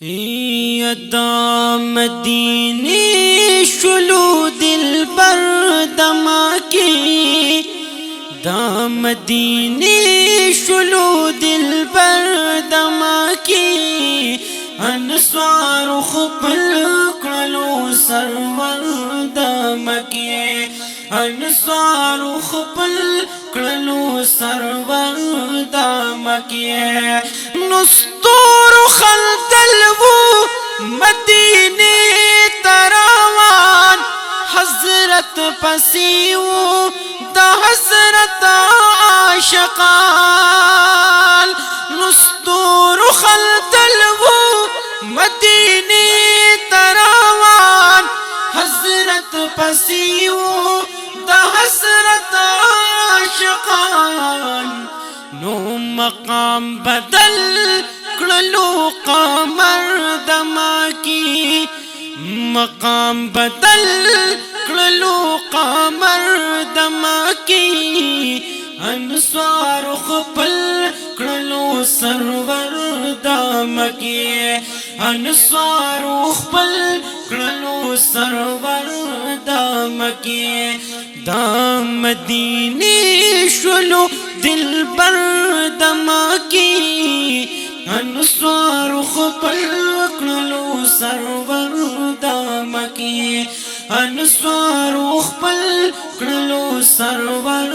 यदा मदीने शुलू दिल पर दमाके दा मदीने शुलू दिल पर दमाके अनस्वार खुपल कलो सरवर दमके अनस्वार खुपल कलो सरवर दमके नुस्तूर खलतलवू मदीने तरावान हजरत पसीवू द हजरत आशकाल नुस्तूर खलतलवू मदीने तरावान हजरत पसीवू द हजरत आशकाल नो मकाम बदल कलो कमर दमाकी मकाम बदल कलो कमर दमाकी अनस्वार खुपल कलो सरवर दमके अनस्वार खुपल कलो सरवर दमके दाम मदीने शुलू दिल बर दमाकी अनस्वार खुपल कलो सरवर दमके अनस्वार खुपल कलो सरवर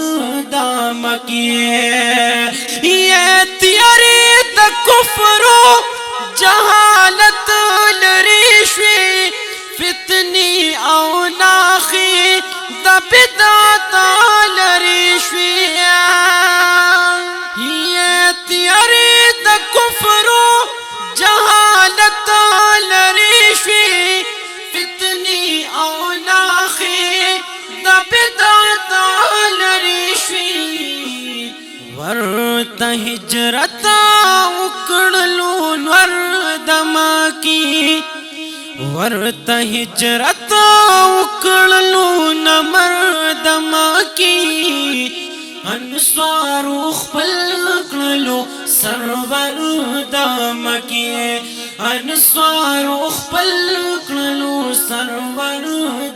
दमके ये त्यारे द कुफ्रो जहालत लरेशे फितनी औनाखी द बिदात लरेशे ये त्यारे द कुफ्रो जहालत लरेशे फितनी औनाखी द बिदात लरेशे वर्त हिजरत उकड़लू नर दमाकी वर्त हिजरत उकड़लू नमर दमाकी अनस्वार खुपल कलो सरवर दमके अनस्वार खुपल कलो सरवर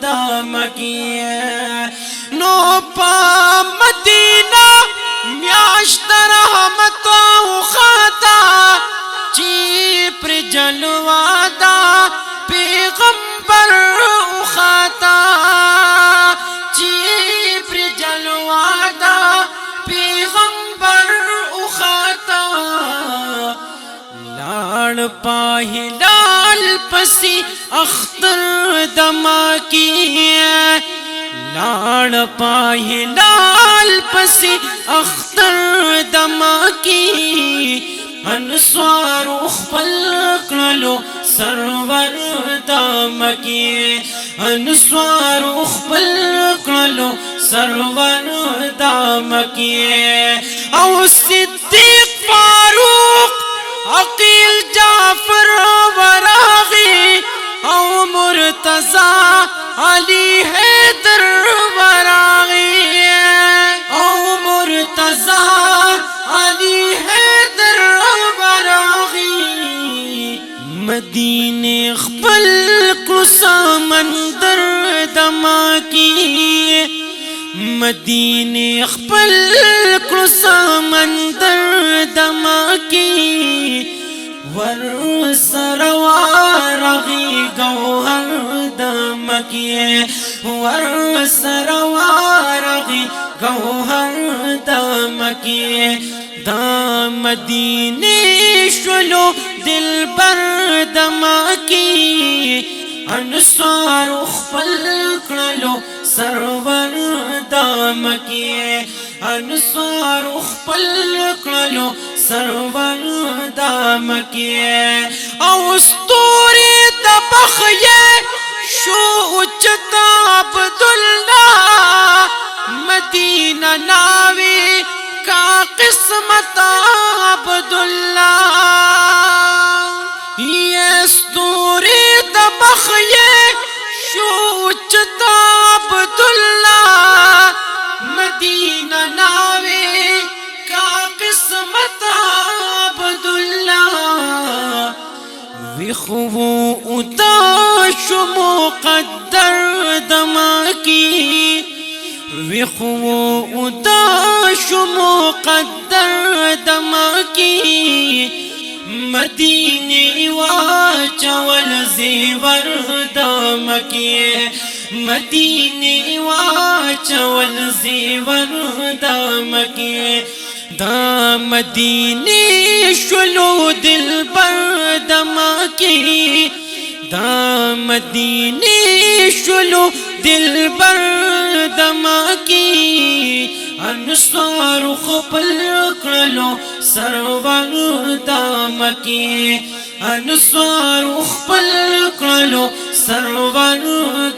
दमके नो पा मदीना म्याश्त रहमत खाता चीप्र जलवादा पैगंबर खाता चीप्र जलवादा पैगंबर खाता लाड़ पाही लाल पसी अख्तर दमाकी लाड़ पाही लाल पसी अख्तर दमाकी अनस्वार खुपल कलो सरवर दमके अनस्वार खुपल कलो सरवर दमके औ सिद्दीक फारूक अकील जाफर वरागी औ मुर्तजा अली हैदर वरागी औ मुर्तजा अली हैदर वरागी मदीने खपल को समंदर दमाकी मदीने खपल को समंदर दमाकी वर सरवारगी गौहर दमके वर सरवारगी गौहर दमके दाम मदीने शुलू दिल बर दमाकी अनस्वार खुपल कलो सरवर दमके अनस्वार खुपल कलो सरवर दमके औस्तूरी तबखये शो उच्चता अब्दुल्ला मदीना नावे का किस्मत अब्दुल्ला ये स्तूरी तबखये शो उच्चता अब्दुल्ला मदीना नावे का किस्मत अब्दुल्ला وخو اتاش مقدر دما کی وخو اتاش مقدر دما کی مدینه واچول زیور دما کی مدینه واچول زیور دما کی دا مدینه شلو دل بر دما کی دا مدینه شلو دل بر دما کی انصار خپل کړلو سرور دما کی انصار خپل کړلو سرور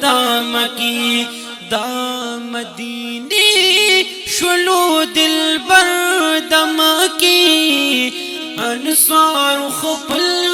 دما کی دا مدینه شلو دل بر دما کی انصار خپل